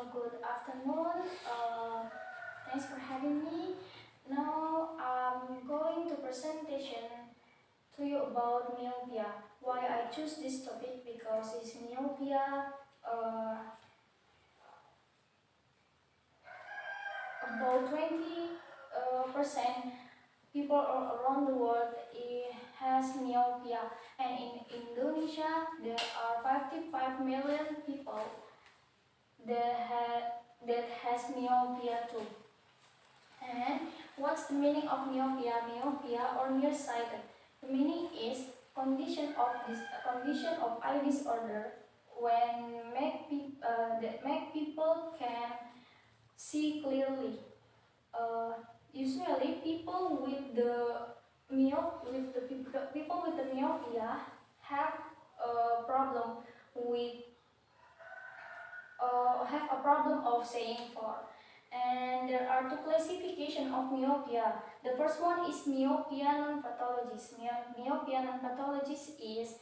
Good afternoon. Thanks for having me. Now I'm going to presentation to you about myopia. Why I choose this topic because it's myopia. About 20% people around the world has myopia, and in Indonesia there are 55 million people that has myopia too. And what's the meaning of myopia? Myopia or nearsighted. The meaning is condition of eye disorder when that make people can see clearly. Usually, people with the myopia have a problem of seeing far. And there are two classifications of myopia. The first one is myopia non-pathologist. Myopia non-pathologist is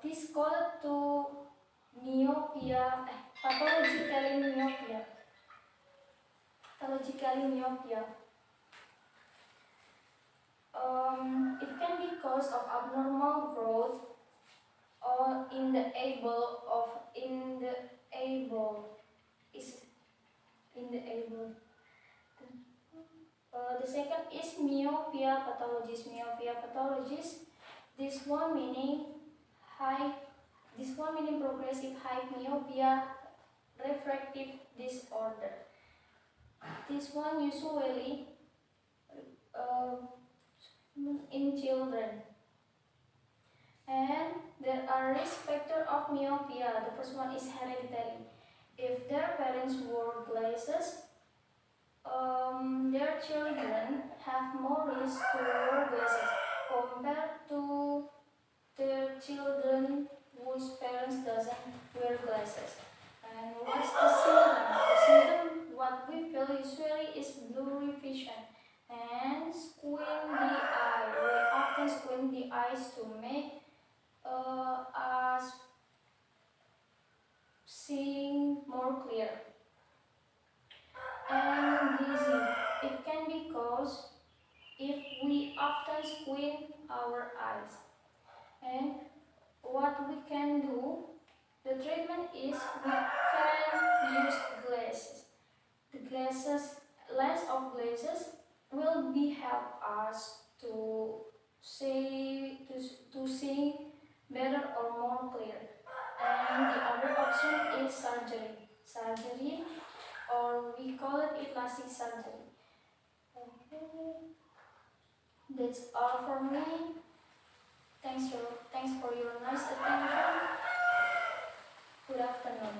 this called to myopia, pathologically myopia. It can be caused of abnormal growth or in the the second is myopia pathologist. Myopia pathologist. This one meaning progressive high myopia refractive disorder. This one usually in children. And there are risk factors of myopia. The first one is hereditary. If their parents wore glasses, their children have more risk to wear glasses compared to their children whose parents doesn't wear glasses. And what's the symptom? The symptom, what we feel usually is blurry vision and squint the eye. We often squint the eyes to make us seeing more clear. And dizzy. It can be caused if we often squint our eyes. And what we can do, the treatment is we can use glasses. The glasses, less of glasses, will be help us to see better or more clear. And the other option is surgery, or we call it plastic surgery. Okay, that's all for me. Thanks for your nice attention. Good afternoon.